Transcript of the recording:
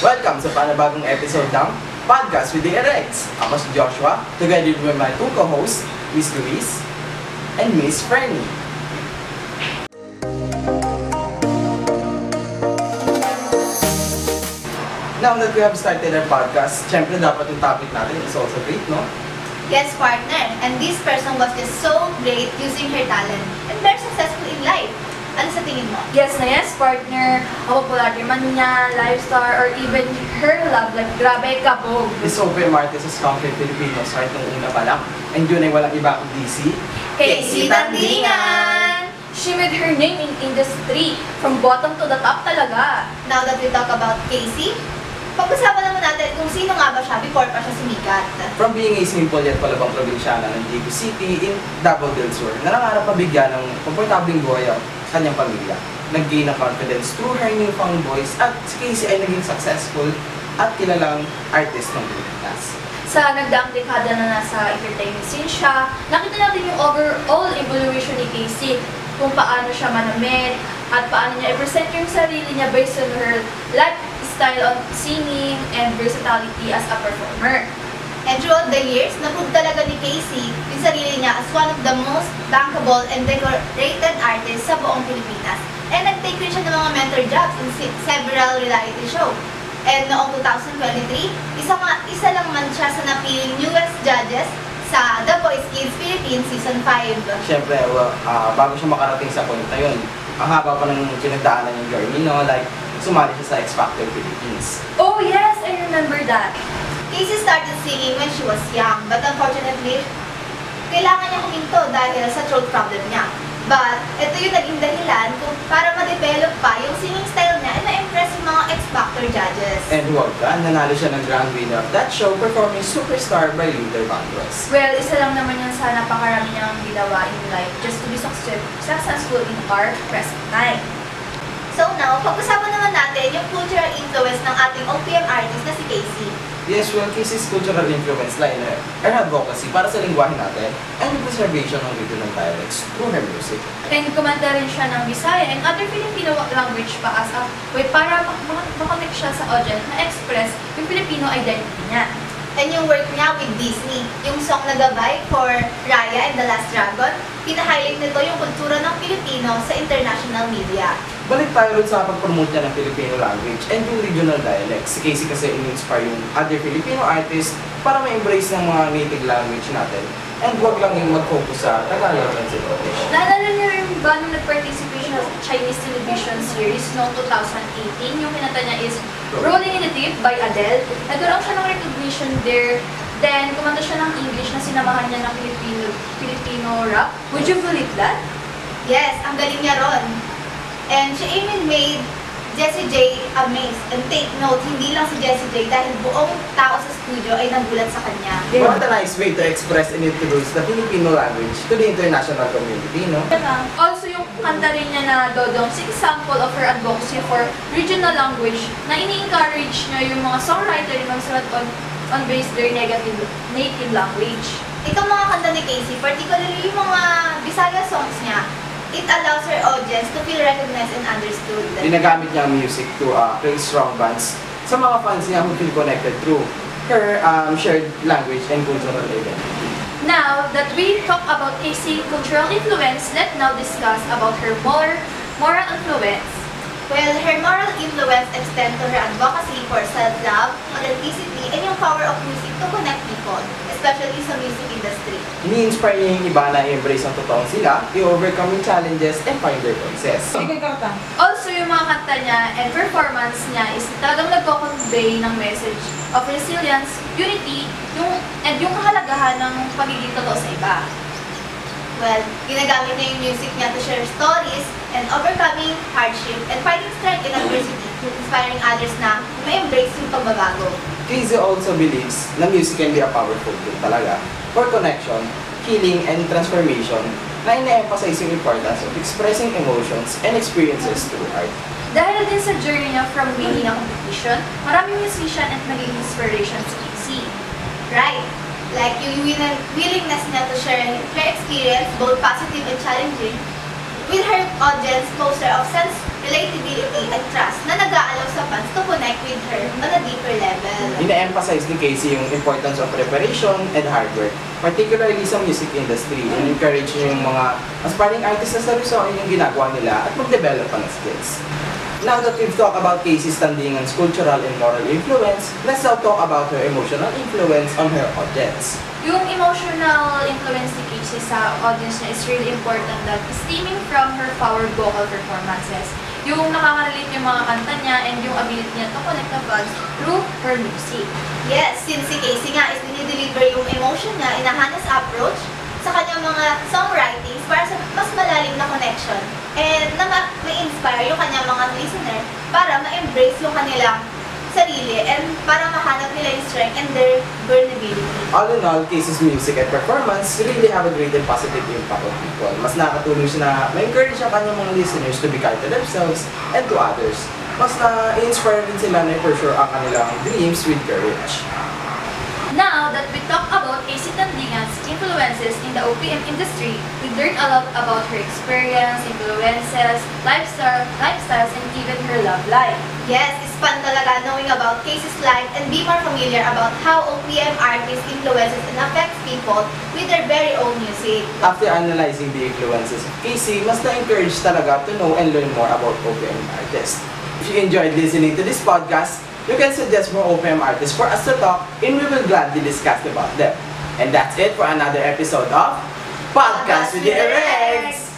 Welcome sa panibagong episode ng Podcast with the Erex. Ako si Joshua, together with my two co-hosts, Miss Luis and Miss Frenny. Now that we have started our podcast, syempre dapat yung topic natin is also great, no? Yes, partner. And this person was just so great using her talent and very successful in life. Ano sa tingin mo? Yes na yes, partner. Ako popular man niya, lifestar, or even her love life. Grabe, kabog. This OPM artist has conquered Filipinos right nung una pa lang. And yun ay walang iba kundi si Casey Tandingan! She made her name in industry. From bottom to the top talaga. Now that we talk about Casey, pag-usapan naman natin kung sino nga ba siya before pa siya sumikat. From being a simple yet palabang probinsyana ng Daegu City in Davao del Sur, nangangarap mabigyan ng komportabling buhay ang kanyang pamilya. Nag-gain ng confidence through her newfound voice at si Casey ay naging successful at kilalang artist ng Pilipinas. Sa nagdaang dekada na nasa entertainment scene siya, nakita natin yung overall evolution ni Casey, kung paano siya manamit at paano niya i-present yung sarili niya based on her lifestyle on singing and versatility as a performer. And throughout the years, naprove talaga ni Casey yung sarili niya as one of the most bankable and decorated artists sa buong Pilipinas. And nag-take rin siya ng mga mentor jobs in several reality shows. And noong 2023, isa lang man siya sa napiling newest judges sa The Voice Kids Philippines Season 5. Siyempre, bago siya makarating sa point na yun, ang haba pa ng pinagdaanan yung journey, no? Like, sumali siya sa X Factor Philippines. Oh yes, I remember that. Casey started singing when she was young, but unfortunately, kailangan niya huminto dahil sa throat problem niya. But ito yung naging dahilan kung para ma-develop pa yung singing style niya and na-impress yung mga X Factor judges. And huwag ka, nanalo siya ng grand winner of that show performing Superstar by Luther Vandross. Well, isa lang naman yan sa napakarami niyang ginawa in life just to be successful in our present time. So now, pag-usapan naman natin yung cultural influence ng ating OPM artist na si Casey. Yes, well, Casey's cultural influence lie in her advocacy para sa lingwahe natin and the preservation ng regional dialects through her music. And kumanta rin siya ng Bisaya and other Filipino language pa as a way para makonect siya sa audience na express yung Filipino identity niya. And yung work niya with Disney, yung song na gabay for Raya and the Last Dragon, pinahighlight nito yung kultura ng Pilipino sa international media. Balik tayo rin sa pag-promote niya ng Filipino language and yung regional dialects. Si Casey kasi in-inspire yung other Filipino artists para ma-embrace ng mga native language natin. And huwag lang yung mag-focus sa Tagalog and English. Naalala niyo rin ba nung nag-participate siya sa Chinese television series noong 2018? Yung kinanta niya is Rolling in the Deep by Adele. Nagkaroon siya ng recognition there. Then, kumanta siya ng English na sinamahan niya ng Filipino rap. Would you believe that? Yes, ang galing niya ron. And she even made Jessie J amazed. And take note, hindi lang si Jessie J dahil buong tao sa studio ay nagulat sa kanya. What a nice way to express and introduce the Filipino language to the international community, no? Also, yung kanta rin niya na Dodong, is example of her advocacy for regional language na ini-encourage niya yung mga songwriter na magsulat on base their native language. Itong mga kanta ni Casey, particularly yung mga Bisaya songs niya, it allows her audience to feel recognized and understood. Ginagamit niya ang music to create strong bonds sa mga fans niya who feel connected through her shared language and cultural identity. Now that we talk about Casey's cultural influence, let's now discuss about her moral influence. Well, her moral influence extends to her advocacy for self-love, authenticity, and yung power of music to connect people, especially sa music industry. Ini-inspire niya yung iba na i-embrace ang totoong sila, i-overcome yung challenges, and find their voices. Also, yung mga kanta niya and performance niya is talagang nagko-convey ng message of resilience, unity, and yung kahalagahan ng pagiging totoo sa iba. Well, ginagamit niya yung music niya to share stories and overcoming hardship and finding strength in adversity, inspiring others na may embrace yung pagbabago. Casey also believes na music can be a powerful tool talaga for connection, healing, and transformation na ina-emphasize yung importance of expressing emotions and experiences through art. Dahil din sa journey niya from winning a competition, maraming musician at naging inspiration si Casey. Right. Like yung willingness niya to share her experience, both positive and challenging, with her audience poster of self-relatability creativity, and trust na nag-aalaw sa fans to connect with her on a deeper level. Ina-emphasize ni Casey yung importance of preparation and hard work, particularly sa music industry, and encourage niya yung mga aspiring artists na seryosohin yung ginagawa nila at mag-develop pa ng skills. Now that we've talked about Casey's Tandingan's cultural and moral influence, let's now talk about her emotional influence on her audience. Yung emotional influence ni Casey sa audience niya is really important that stemming from her power vocal performances. Yung nakaka-relate yung mga kanta niya and yung ability niya to connect the fans through her music. Yes, since si Casey nga is dinideliver yung emotion niya in a honest approach sa kanyang mga songwritings para sa mas malalim na connection and na ma-inspire yung kanyang mga listener para ma-embrace yung kanilang sarili and para mahanap nila yung strength and their vulnerability. All in all, Casey's music and performance really have a great and positive impact on people. Mas nakatulong siya na ma-encourage ang kanyang mga listeners to be kind to themselves and to others. Mas na-inspire din sila na i-pursue ang kanilang dreams with courage. Now that we talk about Casey Tandingan's influences in the OPM industry, we learned a lot about her experience, influences, lifestyles, and even her love life. Yes, it's fun talaga knowing about Casey's life and be more familiar about how OPM artists influences and affects people with their very own music. After analyzing the influences of Casey, mas na-encourage talaga to know and learn more about OPM artists. If you enjoyed listening to this podcast, you can suggest more OPM artists for us to talk and we will gladly discuss about them. And that's it for another episode of Podcast with the Rex!